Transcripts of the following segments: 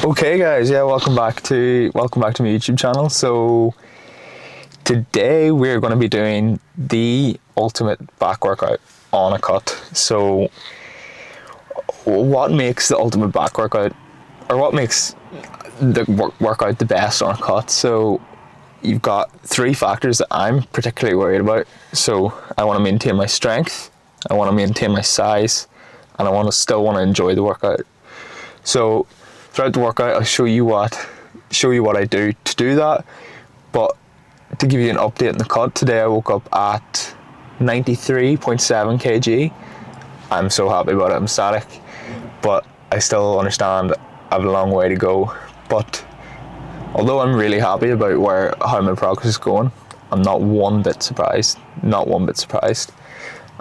Okay guys, yeah, welcome back to my YouTube channel. So today we're going to be doing the ultimate back workout on a cut. So what makes the ultimate back workout, or what makes the workout the best on a cut? So you've got three factors that I'm particularly worried about. So I want to maintain my strength, I want to maintain my size, and I still want to enjoy the workout. So throughout the workout, I'll show you what I do to do that. But to give you an update in the cut, today I woke up at 93.7 kg. I'm so happy about it. I'm ecstatic, but I still understand I have a long way to go. But although I'm really happy about how my progress is going, I'm not one bit surprised.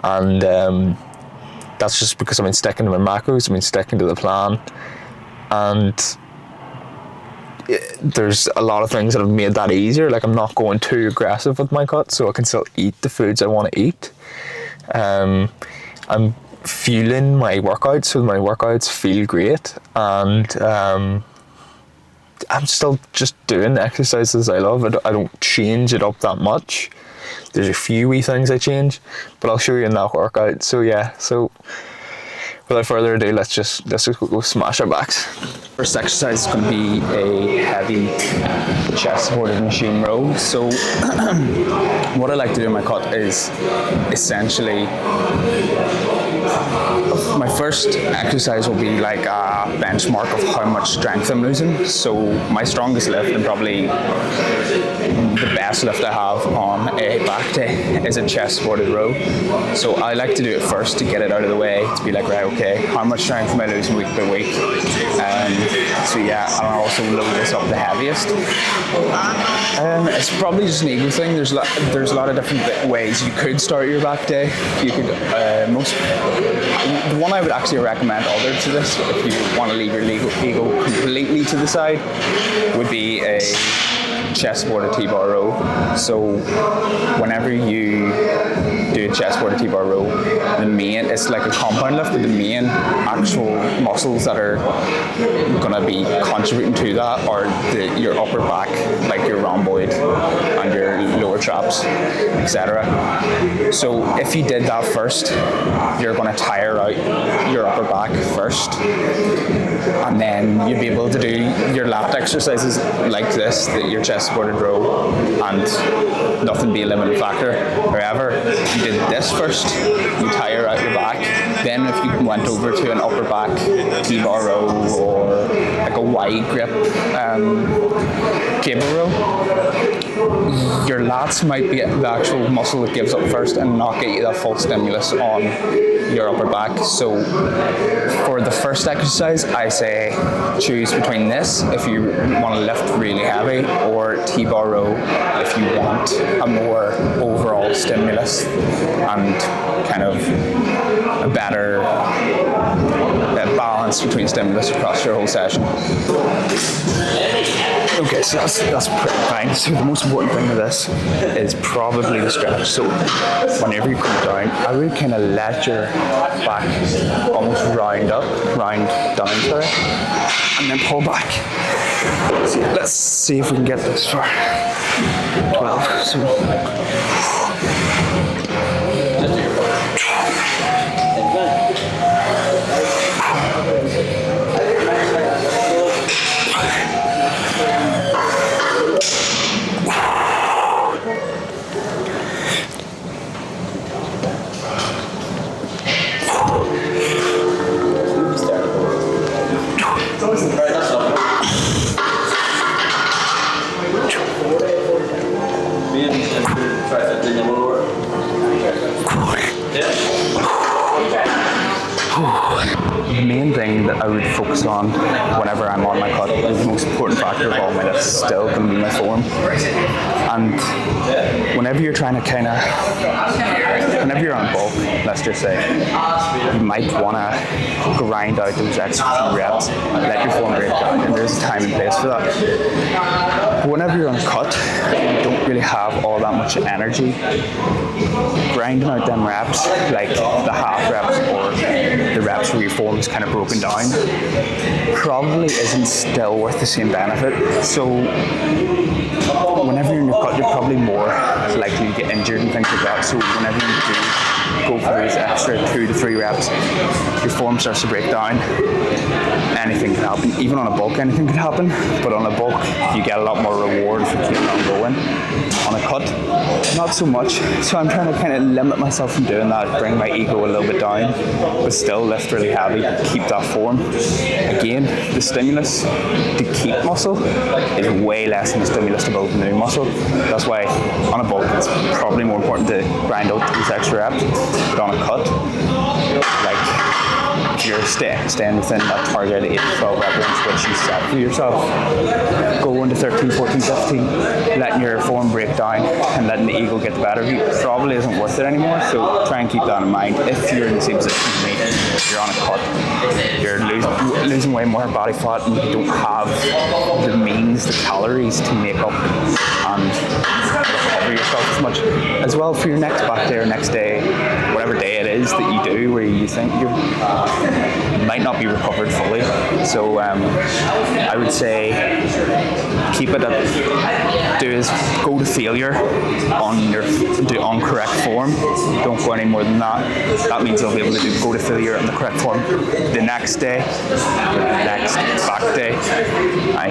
And that's just because I've been sticking to my macros, I've been sticking to the plan. And there's a lot of things that have made that easier. Like, I'm not going too aggressive with my cut, so I can still eat the foods I want to eat. I'm fueling my workouts, so my workouts feel great, and I'm still just doing the exercises I love. I don't change it up that much. There's a few wee things I change, but I'll show you in that workout. So yeah, without further ado, let's just go smash our backs. First exercise is going to be a heavy chest supported machine row. So what I like to do in my cut is essentially, my first exercise will be like a benchmark of how much strength I'm losing. So my strongest lift, and probably the best lift I have on a back day, is a chest supported row. So I like to do it first to get it out of the way, to be like, right, okay, how much strength am I losing week by week? So yeah, and I'll also load this up the heaviest. It's probably just an ego thing. There's a lot of different ways you could start your back day. You could the one I would actually recommend other to this, if you want to leave your ego completely to the side, would be a chest supported T-bar row. So whenever you do a chest supported T-bar row, it's like a compound lift, but the main actual muscles that are going to be contributing to that are your upper back, like your rhomboid and your lower traps, etc. So if you did that first, you're going to tire out your upper back first, and then you'd be able to do your lat exercises like this, your chest supported row, and nothing be a limiting factor. However, if you did this first, you tire out your back. Then if you went over to an upper back T-bar row, or like a wide grip cable row, your lats might be the actual muscle that gives up first and not get you that full stimulus on your upper back. So for the first exercise, I say choose between this if you want to lift really heavy, or T-bar row if you want a more overall stimulus and kind of a better balance between stimulus across your whole session. Okay, so that's pretty fine. So the most important thing with this is probably the stretch. So whenever you come down, I would kind of let your back almost round down, and then pull back. So let's see if we can get this for 12. So the main thing that I would focus on whenever I'm on my cut, the most important factor of all my lifts, is still going to be my form. And whenever you're trying to whenever you're on bulk, let's just say, you might want to grind out those extra few reps, let your form break down, and there's a time and place for that. whenever you're on a cut, you don't really have all that much energy. Grinding out them reps, like the half reps or the reps where your form is kind of broken down, probably isn't still worth the same benefit. So whenever you're in your cut, you're probably more likely to get injured and things like that. So whenever you do go for those extra 2 to 3 reps, your form starts to break down. Anything can happen. Even on a bulk, anything could happen. But on a bulk, you get a lot more reward if you keep on going. On a cut, not so much. So I'm trying to kind of limit myself from doing that, bring my ego a little bit down, but still lift really heavy, keep that form. Again, the stimulus to keep muscle is way less than the stimulus to build new muscle. That's why on a bulk, it's probably more important to grind out these extra reps. But on a cut, like, if you're staying within that target 8 to 12 rep range which you set for yourself, go into 13, 14, 15, letting your form break down and letting the ego get the better of you probably isn't worth it anymore. So try and keep that in mind. If you're in the same position as me, you're on a cut, you're losing way more body fat and you don't have the means, the calories to make up and recover yourself as much. As well, for your next back day or next day, whatever day it is that you do where you think you might not be recovered fully. So I would say keep it at, go to failure on correct form. Don't go any more than that. That means you'll be able to go to failure on the correct form the next day, the next back day.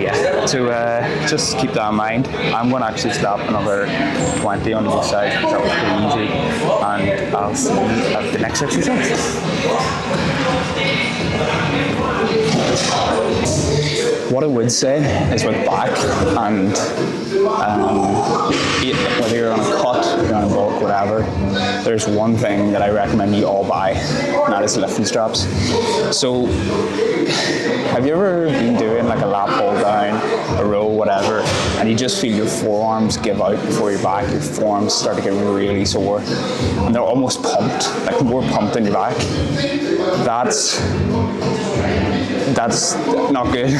Yeah. So just keep that in mind. I'm going to actually stop another 20 on the side. That was pretty easy. And I'll see you at the next exercise. What I would say is with back and whether you're on a cut, you're on a bulk, whatever, there's one thing that I recommend you all buy, and that is lifting straps. So have you ever been doing like a lat pull down, a row, whatever, and you just feel your forearms give out before your back, your forearms start to get really sore, and they're almost pumped, like more pumped than your back? That's not good.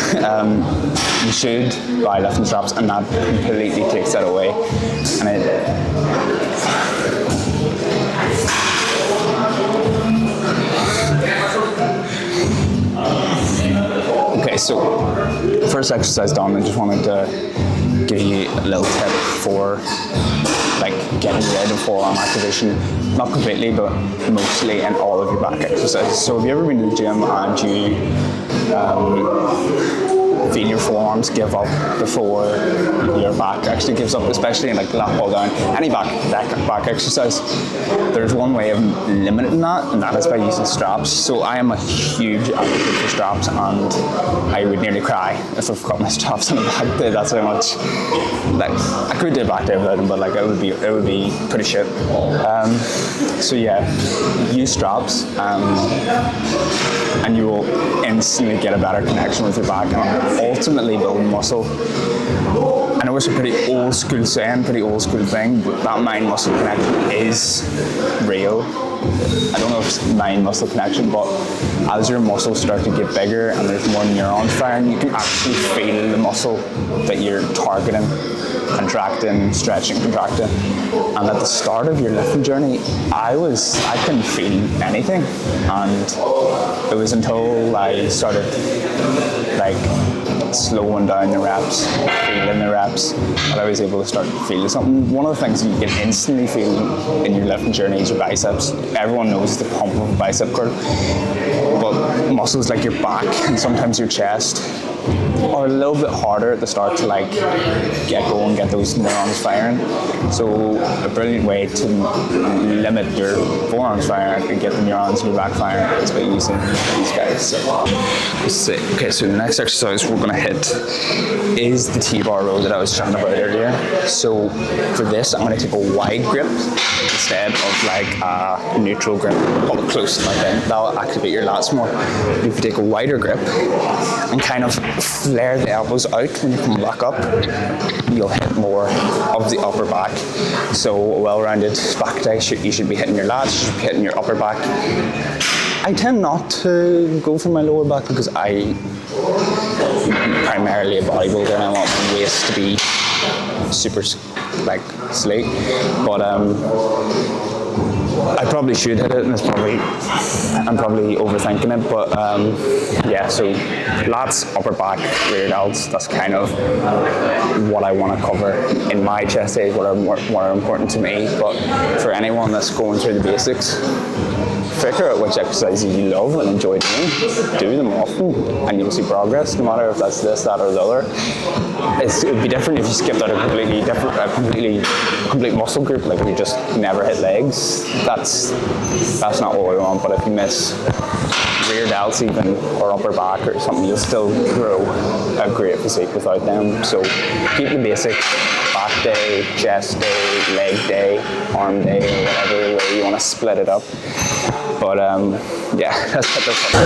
You should buy lifting straps, and that completely takes that away. And okay, so first exercise done. I just wanted to give you a little tip for like getting rid of forearm activation. Not completely, but mostly in all of your back exercises. So have you ever been to the gym and you feel your forearms give up before your back actually gives up, especially in like lat pull down, any back exercise? There's one way of limiting that, and that is by using straps. So I am a huge advocate for straps, and I would nearly cry if I've got my straps on a back day. That's how much, like, I could do a back day without them, but like it would be pretty shit. So yeah, use straps, and you will instantly get a better connection with your back and ultimately build muscle. I know it's a pretty old school saying, pretty old school thing, but that mind-muscle connection is real. I don't know if it's mind-muscle connection, but as your muscles start to get bigger and there's more neurons firing, you can actually feel the muscle that you're targeting, contracting, stretching, contracting. And at the start of your lifting journey, I couldn't feel anything. And it was until I started like slowing down the reps, feeling the reps, that I was able to start feeling something. One of the things you can instantly feel in your lifting journey is your biceps. Everyone knows the pump of a bicep curl, but muscles like your back and sometimes your chest are a little bit harder at the start to like get going, get those neurons firing. So a brilliant way to limit your forearms firing and get the neurons in your back firing is by using these guys. Okay, so the next exercise we're going to hit is the T-bar row that I was chatting about earlier. So for this, I'm going to take a wide grip instead of like a neutral grip. Hold it close to my thing. That'll activate your lats more. If you take a wider grip and kind of flare the elbows out when you come back up, you'll hit more of the upper back. So a well-rounded back day, you should be hitting your lats, you should be hitting your upper back. I tend not to go for my lower back because I'm primarily a bodybuilder and I want my waist to be super like sleek, but I probably should hit it, and I'm probably overthinking it, but yeah, so lats, upper back, rear delts, that's kind of what I want to cover in my chest days, what are important to me. But for anyone that's going through the basics, figure out which exercises you love and enjoy doing, do them often, and you'll see progress, no matter if that's this, that, or the other. It would be different if you skipped out a complete muscle group, like if you just never hit legs. That's not what we want. But if you miss rear delts even, or upper back or something, you'll still grow a great physique without them. So keep the basics: back day, chest day, leg day, arm day, or whatever way you want to split it up. But yeah, let's get this up.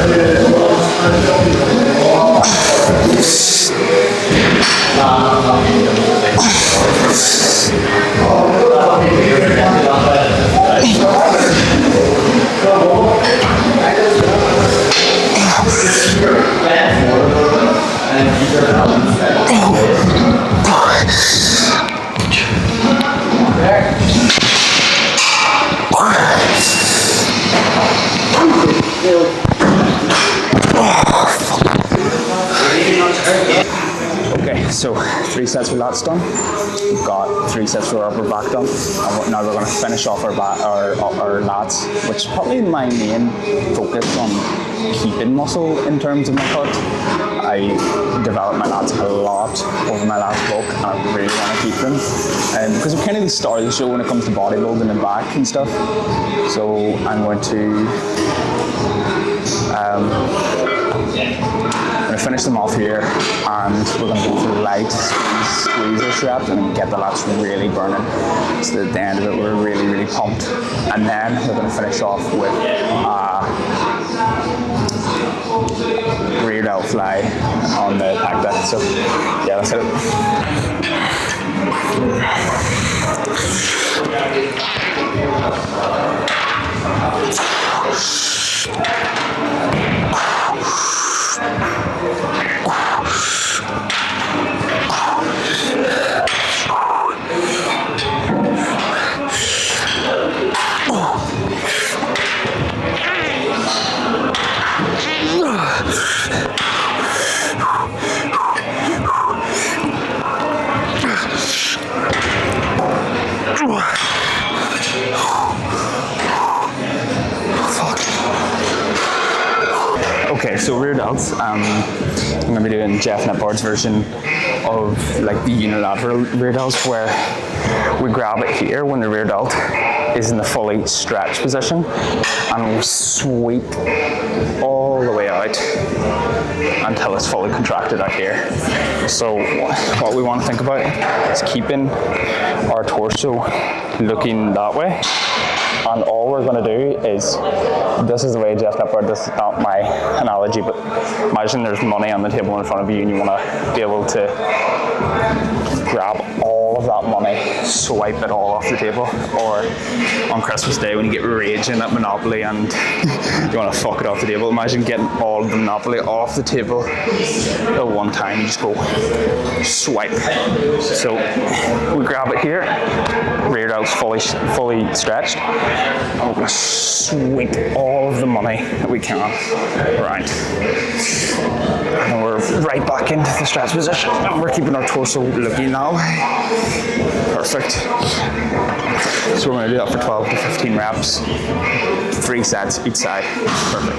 Okay, so 3 sets with lats done. We've got 3 sets for our upper back done. And now we're going to finish off our lats, which is probably my main focus on keeping muscle in terms of my cut. I developed my lats a lot over my last bulk, and I really want to keep them. Because I'm kind of the star of the show when it comes to bodybuilding and back and stuff. So I'm going to finish them off here, and we're going to go for light squeeze reps and get the lats really burning. So at the end of it, we're really, really pumped. And then we're going to finish off with rear delt fly on the back deck. So yeah, that's it. Okay, so rear delts, I'm going to be doing Jeff Netbard's version of like the unilateral rear delts, where we grab it here when the rear delt is in the fully stretched position, and we sweep all the way out until it's fully contracted out here. So what we want to think about is keeping our torso looking that way. And all we're going to do is, this is the way Jeff Netbard, this is not my analogy, but imagine there's money on the table in front of you and you want to be able to grab all of that money, swipe it all off the table. Or on Christmas Day when you get raging at Monopoly and you want to fuck it off the table, imagine getting all of the Monopoly off the table at one time. You just go swipe. So we grab it here, rear delt's fully stretched, and we're going to sweep all of the money that we can around. And we're right back into the stretch position, and we're keeping our torso looking that way. Perfect. So we're going to do that for 12 to 15 reps, 3 sets each side. Perfect.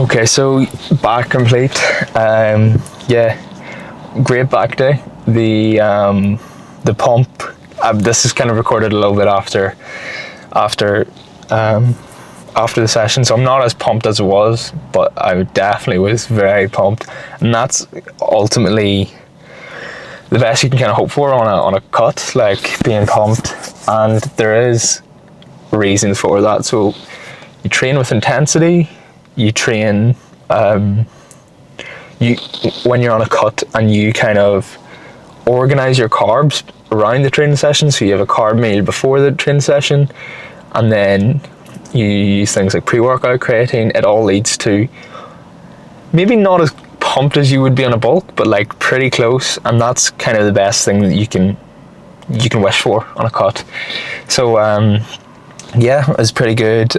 Okay, so back complete. Yeah, great back day. The pump. This is kind of recorded a little bit after after the session, so I'm not as pumped as it was, but I definitely was very pumped, and that's ultimately the best you can kind of hope for on a cut, like being pumped. And there is reasons for that. So you train with intensity. You train when you're on a cut, and you kind of organize your carbs around the training session. So you have a carb meal before the training session, and then you use things like pre-workout, creatine. It all leads to maybe not as pumped as you would be on a bulk, but like pretty close. And that's kind of the best thing that you can wish for on a cut. So yeah, it's pretty good.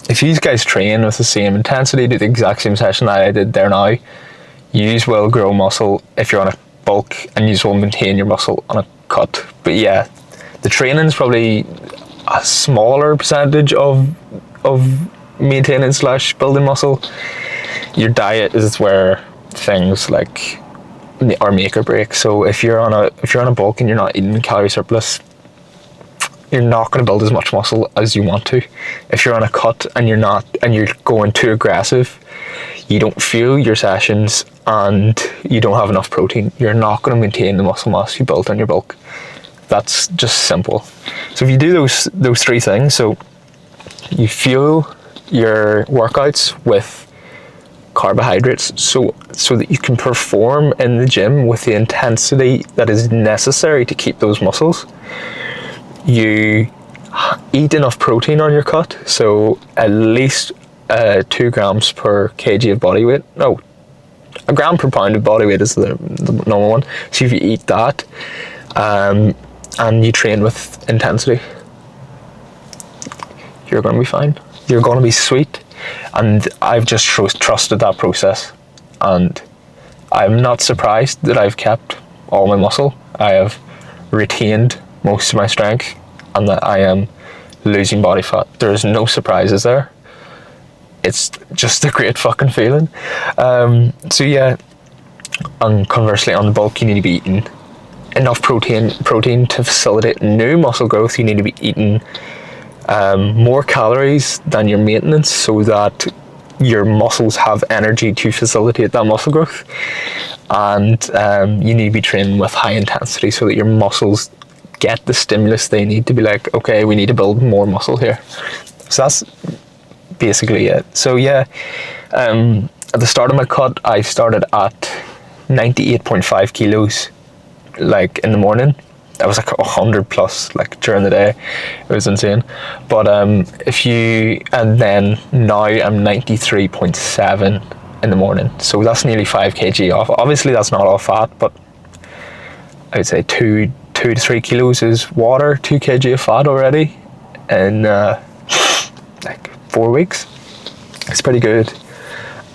If you guys train with the same intensity, do the exact same session that I did there now, you will grow muscle if you're on a bulk, and you will maintain your muscle on a cut. But yeah, the training is probably a smaller percentage of maintaining / building muscle. Your diet is where things like are make or break. So if you're on a bulk and you're not eating calorie surplus, you're not going to build as much muscle as you want to. If you're on a cut and you're going too aggressive, you don't fuel your sessions and you don't have enough protein, you're not going to maintain the muscle mass you built on your bulk. That's just simple. So if you do those three things, so you fuel your workouts with carbohydrates so that you can perform in the gym with the intensity that is necessary to keep those muscles. You eat enough protein on your cut, so at least 2 grams per kg of body weight. No, a gram per pound of body weight is the normal one. So if you eat that, and you train with intensity, you're going to be fine. You're going to be sweet. And I've just trusted that process, and I'm not surprised that I've kept all my muscle. I have retained most of my strength, and that I am losing body fat. There's no surprises there. It's just a great fucking feeling. So yeah, and conversely on the bulk, you need to be eating enough protein to facilitate new muscle growth. You need to be eating more calories than your maintenance, so that your muscles have energy to facilitate that muscle growth. And you need to be training with high intensity so that your muscles get the stimulus they need to be like, okay, we need to build more muscle here. So that's basically it. So yeah, at the start of my cut, I started at 98.5 kilos, like in the morning. I was like 100 plus, like during the day. It was insane. But and then now I'm 93.7 in the morning. So that's nearly 5 kg off. Obviously that's not all fat, but I would say 2 to 3 kilos is water, 2 kg of fat already in like 4 weeks. It's pretty good.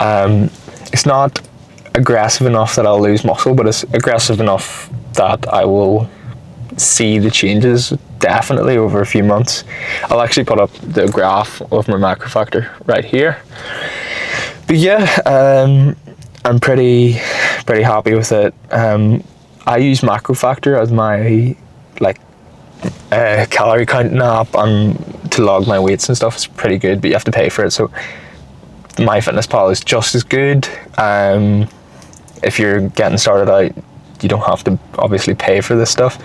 It's not aggressive enough that I'll lose muscle, but it's aggressive enough that I will see the changes definitely over a few months. I'll actually put up the graph of my macro factor right here. But yeah, I'm pretty happy with it. I use macro factor as my calorie counting app, and to log my weights and stuff. It's pretty good, but you have to pay for it. So MyFitnessPal is just as good. If you're getting started out, you don't have to obviously pay for this stuff.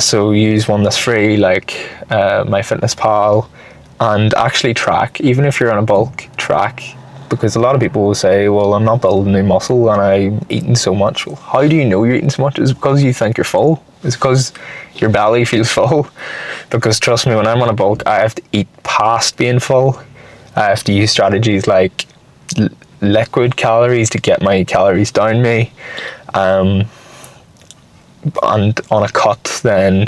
So use one that's free, like MyFitnessPal, and actually track. Even if you're on a bulk, track. Because a lot of people will say, well, I'm not building new muscle and I'm eating so much. Well, how do you know you're eating so much? It's because you think you're full. It's because your belly feels full. Because trust me, when I'm on a bulk, I have to eat past being full. I have to use strategies like liquid calories to get my calories down me. And on a cut, then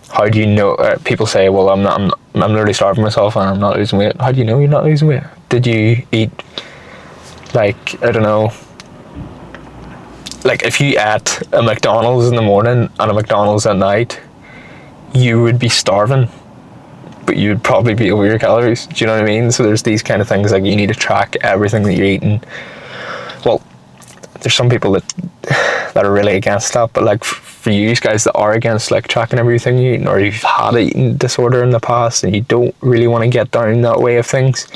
how do you know? People say, well, I'm literally starving myself and I'm not losing weight. How do you know you're not losing weight? Did you eat, like, I don't know, like if you ate a McDonald's in the morning and a McDonald's at night, you would be starving. but you'd probably be over your calories. Do you know what I mean? So there's these kind of things, like you need to track everything that you're eating. Well, there's some people that are really against that, but like for you guys that are against like tracking everything you eat, or you've had an eating disorder in the past and you don't really want to get down that way of things,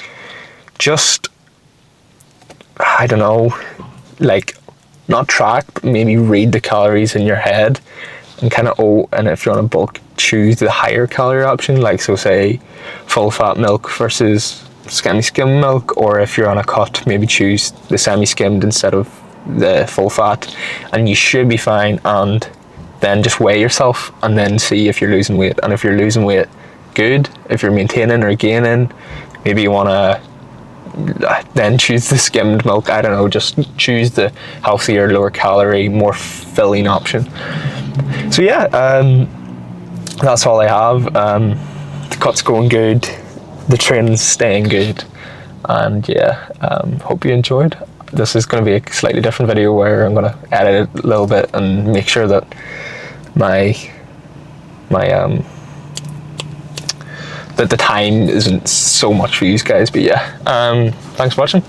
just, I don't know, like not track, but maybe read the calories in your head and kind of, and if you're on a bulk, choose the higher calorie option, like so say full fat milk versus semi-skimmed milk, or if you're on a cut, maybe choose the semi-skimmed instead of the full fat, and you should be fine. And then just weigh yourself and then see if you're losing weight, and if you're losing weight, good. If you're maintaining or gaining, maybe you want to then choose the skimmed milk. I don't know, just choose the healthier, lower calorie, more filling option. So yeah, that's all I have. The cut's going good, the training's staying good, and yeah, hope you enjoyed. This is going to be a slightly different video where I'm going to edit it a little bit and make sure that that the time isn't so much for you guys. But yeah, thanks for watching.